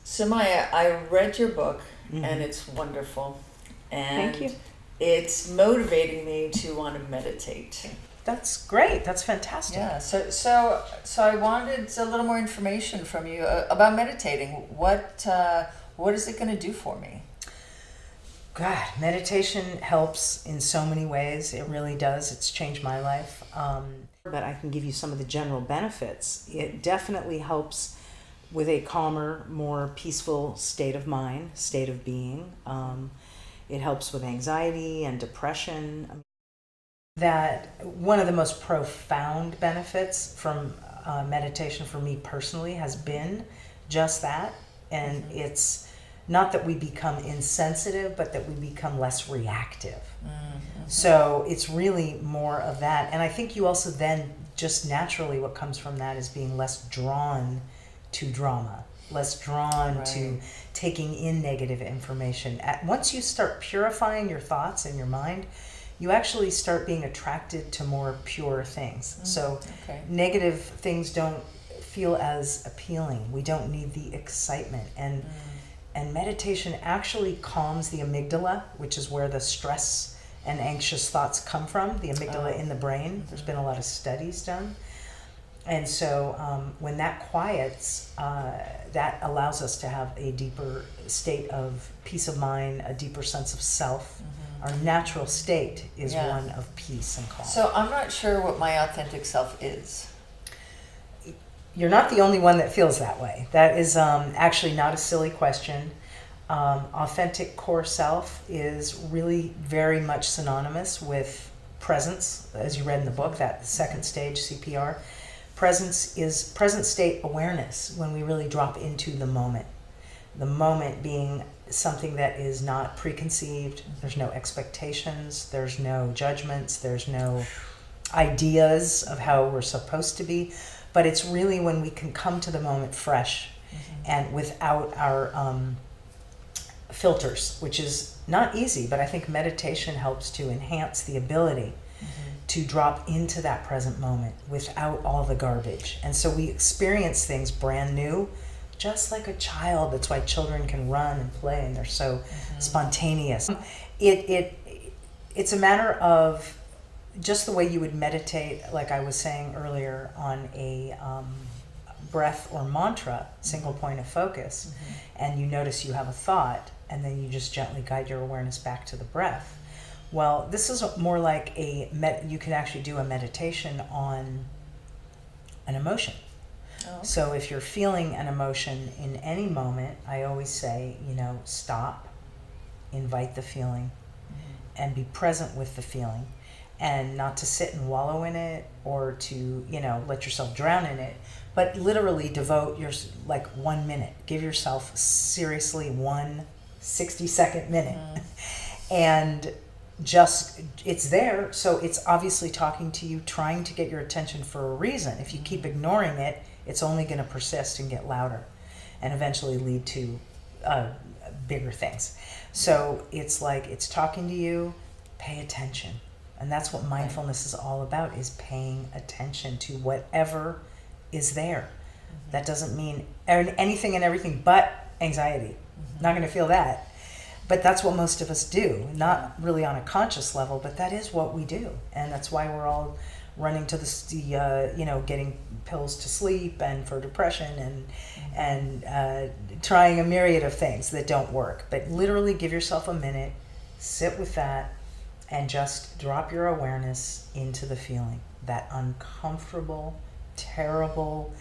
So Maya, I read your book Mhm. and it's wonderful. Thank And you. it's motivating me to want to meditate. That's great. That's fantastic. Yeah, so I wanted a little more information from you about meditating. What is it going to do for me? God, meditation helps in so many ways. It really does. It's changed my life. But I can give you some of the general benefits. It definitely helps with a calmer, more peaceful state of mind, state of being. It helps with anxiety and depression. That one of the most profound benefits from meditation for me personally has been just that. And it's not that we become insensitive, but that we become less reactive. So it's really more of that. And I think you also then just naturally what comes from that is being less drawn to drama, less drawn to Right. taking in negative information. Once you start purifying your thoughts and your mind, you actually start being attracted to more pure things. So Okay. negative things don't feel as appealing. We don't need the excitement. And meditation actually calms the amygdala, which is where the stress and anxious thoughts come from, the amygdala in the brain. There's been a lot of studies done. And so when that quiets, that allows us to have a deeper state of peace of mind, a deeper sense of self. Our natural state is Yeah. one of peace and calm. So I'm not sure what my authentic self is. You're not the only one that feels that way. That is actually not a silly question. Authentic core self is really very much synonymous with presence, as you read in the book, that second stage CPR. Presence is present state awareness when we really drop into the moment. The moment being something that is not preconceived, there's no expectations, there's no judgments, there's no ideas of how we're supposed to be, but it's really when we can come to the moment fresh and without our filters, which is not easy, but I think meditation helps to enhance the ability to drop into that present moment without all the garbage. And so we experience things brand new, just like a child. That's why children can run and play and they're so spontaneous. It's a matter of just the way you would meditate, like I was saying earlier, on a breath or mantra, single point of focus, and you notice you have a thought, and then you just gently guide your awareness back to the breath. Well, this is more like you can actually do a meditation on an emotion. Oh, okay. So if you're feeling an emotion in any moment, I always say, stop, invite the feeling, and be present with the feeling. And not to sit and wallow in it or to, let yourself drown in it, but literally devote 1 minute. Give yourself seriously 1 60-second minute. And just, it's there, so it's obviously talking to you, trying to get your attention for a reason. If you keep ignoring it, it's only going to persist and get louder and eventually lead to bigger things. So it's like it's talking to you, pay attention. And that's what mindfulness is all about, is paying attention to whatever is there. That doesn't mean anything and everything but anxiety. Not going to feel that. But that's what most of us do, not really on a conscious level, but that is what we do. And that's why we're all running to getting pills to sleep and for depression and trying a myriad of things that don't work. But literally give yourself a minute, sit with that, and just drop your awareness into the feeling. That uncomfortable, terrible,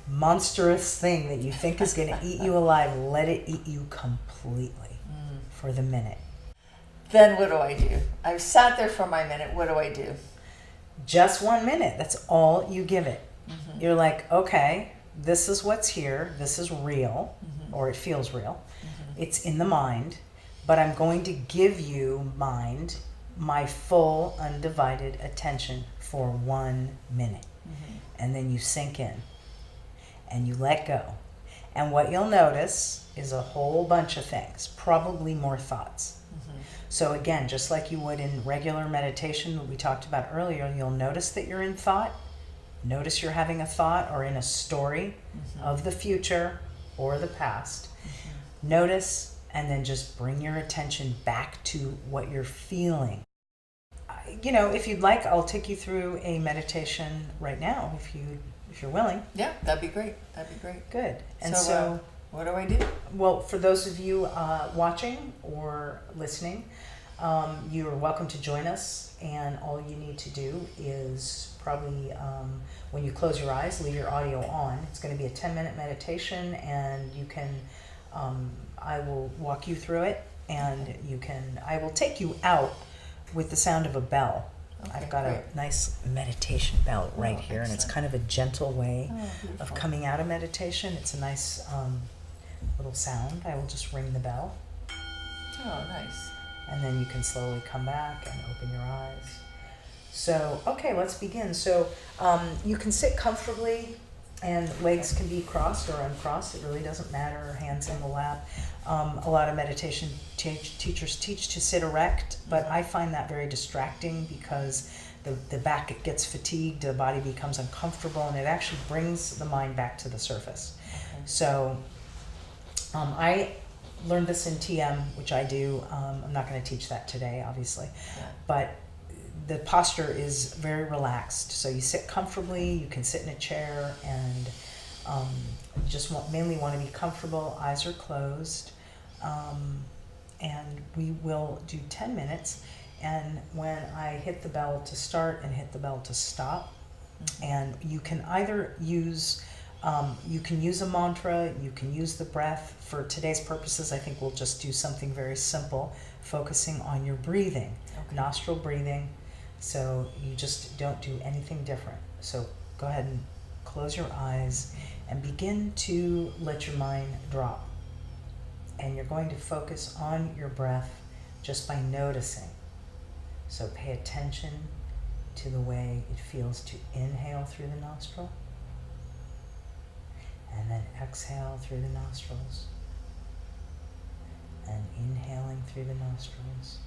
monstrous thing that you think is going to eat you alive, let it eat you completely for the minute. Then what do I do? I've sat there for my minute. What do I do? Just 1 minute. That's all you give it. You're like, okay, this is what's here. This is real, or it feels real. It's in the mind, but I'm going to give you, mind, my full undivided attention for 1 minute. And then you sink in and you let go. And what you'll notice is a whole bunch of things, probably more thoughts. So again, just like you would in regular meditation that we talked about earlier, you'll notice that you're in thought. Notice you're having a thought or in a story of the future or the past. Notice, and then just bring your attention back to what you're feeling. You know, if you'd like, I'll take you through a meditation right now, if you're willing. Yeah, that'd be great. That'd be great. Good. And So, what do I do? well, for those of you watching or listening, you're welcome to join us, and all you need to do is probably, when you close your eyes, leave your audio on. It's going to be a 10-minute meditation, and you can, I will walk you through it, and I will take you out with the sound of a bell. Okay, I've got great. a nice meditation bell right here, and it's excellent. kind of a gentle way Oh, of beautiful. coming out of meditation. It's a nice little sound. I will just ring the bell, Oh, nice. and then you can slowly come back and open your eyes. So, okay, let's begin. So you can sit comfortably, and legs can be crossed or uncrossed. It really doesn't matter. Hands in the lap. A lot of meditation teachers teach to sit erect, but I find that very distracting because the back gets fatigued, the body becomes uncomfortable, and it actually brings the mind back to the surface. Okay. So I learned this in TM, which I do. I'm not going to teach that today, obviously, Yeah. but the posture is very relaxed. So you sit comfortably, you can sit in a chair, and you just mainly want to be comfortable. Eyes are closed, and we will do 10 minutes. And when I hit the bell to start and hit the bell to stop, and you can either use a mantra, you can use the breath. For today's purposes, I think we'll just do something very simple, focusing on your breathing, Okay. nostril breathing. So you just don't do anything different. So go ahead and close your eyes and begin to let your mind drop. And you're going to focus on your breath just by noticing. So pay attention to the way it feels to inhale through the nostril, and then exhale through the nostrils, and inhaling through the nostrils,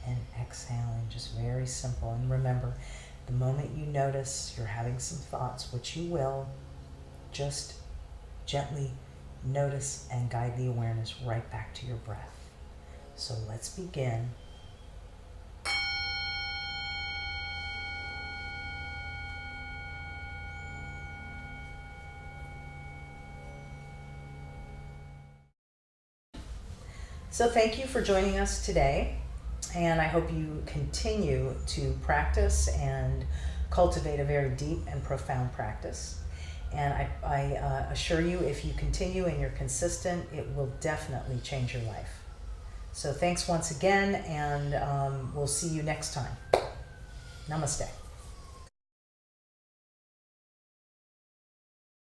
and exhaling, just very simple. And remember, the moment you notice you're having some thoughts, which you will, just gently notice and guide the awareness right back to your breath. So let's begin. So thank you for joining us today, and I hope you continue to practice and cultivate a very deep and profound practice. And I assure you, if you continue and you're consistent, it will definitely change your life. So thanks once again, and we'll see you next time. Namaste.